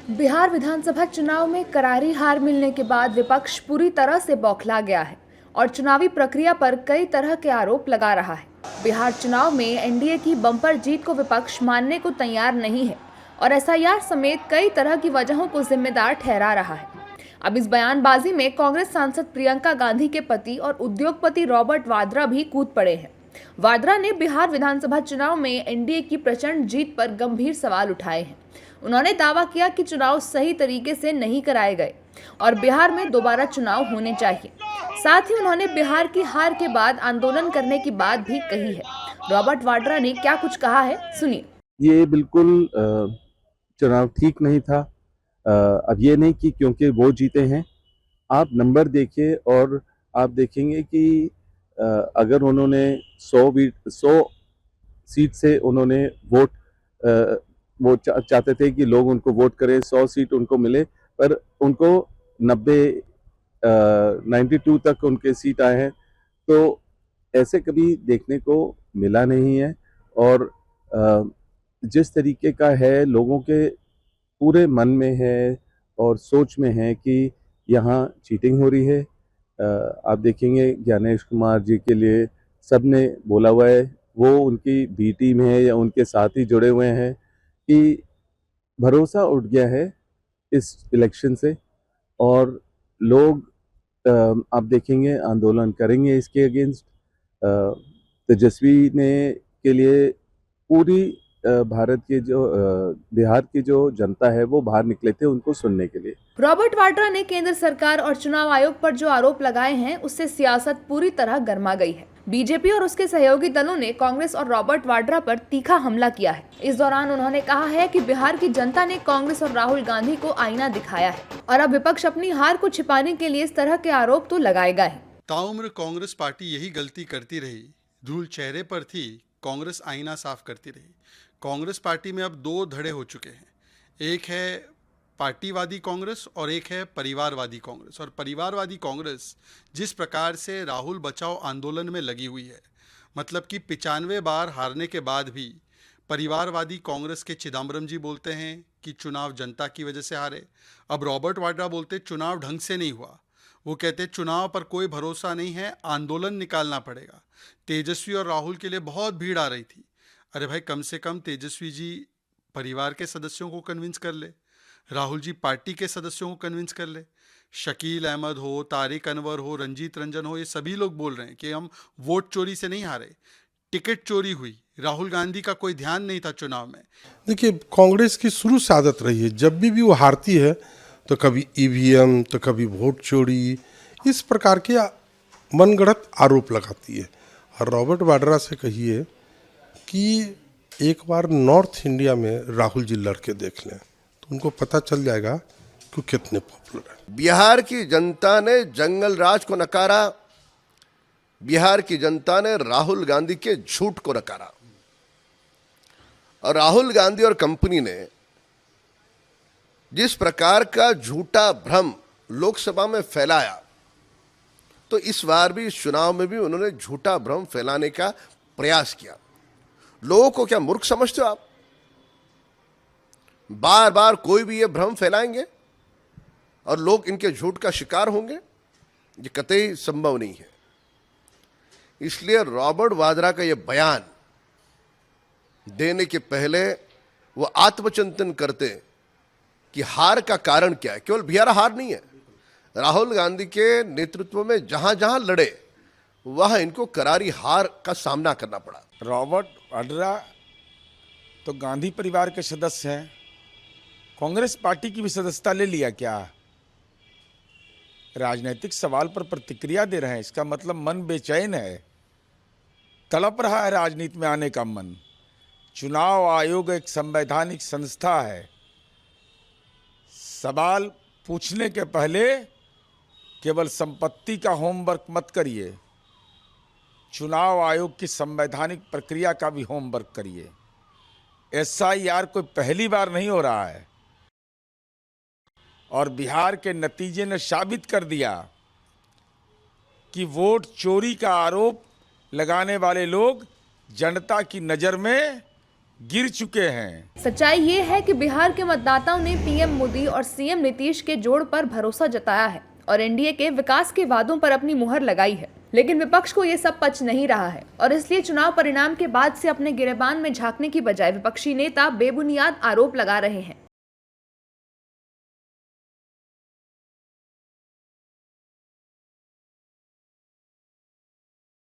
बिहार विधानसभा चुनाव में करारी हार मिलने के बाद विपक्ष पूरी तरह से बौखला गया है और चुनावी प्रक्रिया पर कई तरह के आरोप लगा रहा है। बिहार चुनाव में एनडीए की बम्पर जीत को विपक्ष मानने को तैयार नहीं है और एसआईआर समेत कई तरह की वजहों को जिम्मेदार ठहरा रहा है। अब इस बयानबाजी में कांग्रेस सांसद प्रियंका गांधी के पति और उद्योगपति रॉबर्ट वाड्रा भी कूद पड़े हैं। वाड्रा ने बिहार विधानसभा चुनाव में एनडीए की प्रचंड जीत पर गंभीर सवाल उठाए हैं। उन्होंने दावा किया कि चुनाव सही तरीके से नहीं कराए गए और बिहार में दोबारा चुनाव होने चाहिए। साथ ही उन्होंने बिहार की हार के बाद आंदोलन करने की बात भी कही है। रॉबर्ट वाड्रा ने क्या कुछ कहा है, सुनिए। ये बिल्कुल चुनाव ठीक नहीं था। अब ये नहीं कि क्योंकि वो जीते हैं, आप नंबर देखिए और आप देखेंगे कि अगर उन्होंने 100 सीट से उन्होंने वोट वो चाहते थे कि लोग उनको वोट करें, 100 सीट उनको मिले, पर उनको 92 तक उनके सीट आए हैं। तो ऐसे कभी देखने को मिला नहीं है और जिस तरीके का है, लोगों के पूरे मन में है और सोच में है कि यहाँ चीटिंग हो रही है। आप देखेंगे ज्ञानेश कुमार जी के लिए सबने बोला हुआ है, वो उनकी बी टीम है या उनके साथ ही जुड़े हुए हैं कि भरोसा उठ गया है इस इलेक्शन से और लोग आप देखेंगे आंदोलन करेंगे इसके अगेंस्ट। तेजस्वी ने के लिए पूरी भारत के जो बिहार की जो जनता है वो बाहर निकले थे उनको सुनने के लिए। रॉबर्ट वाड्रा ने केंद्र सरकार और चुनाव आयोग पर जो आरोप लगाए हैं उससे सियासत पूरी तरह गर्मा गई है। बीजेपी और उसके सहयोगी दलों ने कांग्रेस और रॉबर्ट वाड्रा पर तीखा हमला किया है। इस दौरान उन्होंने कहा है कि बिहार की जनता ने कांग्रेस और राहुल गांधी को आईना दिखाया है और अब विपक्ष अपनी हार को छिपाने के लिए इस तरह के आरोप तो लगाएगा ही। ताउम्र कांग्रेस पार्टी यही गलती करती रही, धूल चेहरे पर थी, कांग्रेस आईना साफ करती रही। कांग्रेस पार्टी में अब दो धड़े हो चुके हैं, एक है पार्टीवादी कांग्रेस और एक है परिवारवादी कांग्रेस। और परिवारवादी कांग्रेस जिस प्रकार से राहुल बचाओ आंदोलन में लगी हुई है, मतलब कि 95 बार हारने के बाद भी परिवारवादी कांग्रेस के चिदम्बरम जी बोलते हैं कि चुनाव जनता की वजह से हारे। अब रॉबर्ट वाड्रा बोलते चुनाव ढंग से नहीं हुआ। वो कहते चुनाव पर कोई भरोसा नहीं है, आंदोलन निकालना पड़ेगा। तेजस्वी और राहुल के लिए बहुत भीड़ आ रही थी। अरे भाई, कम से कम तेजस्वी जी परिवार के सदस्यों को कन्विंस कर ले, राहुल जी पार्टी के सदस्यों को कन्विंस कर ले। शकील अहमद हो, तारिक अनवर हो, रंजीत रंजन हो, ये सभी लोग बोल रहे हैं कि हम वोट चोरी से नहीं हारे, टिकट चोरी हुई। राहुल गांधी का कोई ध्यान नहीं था चुनाव में। देखिए, कांग्रेस की शुरू से आदत रही है, जब भी वो हारती है तो कभी ईवीएम तो कभी वोट चोरी, इस प्रकार के मनगढ़ंत आरोप लगाती है। और रॉबर्ट वाड्रा से कहिए कि एक बार नॉर्थ इंडिया में राहुल जी लड़के देख लें तो उनको पता चल जाएगा कि कितने पॉपुलर है। बिहार की जनता ने जंगल राज को नकारा, बिहार की जनता ने राहुल गांधी के झूठ को नकारा और राहुल गांधी और कंपनी ने जिस प्रकार का झूठा भ्रम लोकसभा में फैलाया, तो इस बार भी इस चुनाव में भी उन्होंने झूठा भ्रम फैलाने का प्रयास किया। लोगों को क्या मूर्ख समझते हो आप? बार बार कोई भी ये भ्रम फैलाएंगे और लोग इनके झूठ का शिकार होंगे? ये कतई संभव नहीं है। इसलिए रॉबर्ट वाड्रा का ये बयान देने के पहले वो आत्मचिंतन करते कि हार का कारण क्या है। केवल बिहार हार नहीं है, राहुल गांधी के नेतृत्व में जहां जहां लड़े वहां इनको करारी हार का सामना करना पड़ा। रॉबर्ट वाड्रा तो गांधी परिवार के सदस्य हैं, कांग्रेस पार्टी की भी सदस्यता ले लिया क्या? राजनीतिक सवाल पर प्रतिक्रिया दे रहे हैं, इसका मतलब मन बेचैन है, तड़प रहा है राजनीति में आने का मन। चुनाव आयोग एक संवैधानिक संस्था है, सवाल पूछने के पहले केवल संपत्ति का होमवर्क मत करिए, चुनाव आयोग की संवैधानिक प्रक्रिया का भी होमवर्क करिए। एसआईआर कोई पहली बार नहीं हो रहा है और बिहार के नतीजे ने साबित कर दिया कि वोट चोरी का आरोप लगाने वाले लोग जनता की नज़र में गिर चुके हैं। सच्चाई ये है कि बिहार के मतदाताओं ने पीएम मोदी और सीएम नीतीश के जोड़ पर भरोसा जताया है और एनडीए के विकास के वादों पर अपनी मुहर लगाई है। लेकिन विपक्ष को ये सब पच नहीं रहा है और इसलिए चुनाव परिणाम के बाद से अपने गिरेबान में झांकने की बजाय विपक्षी नेता बेबुनियाद आरोप लगा रहे हैं।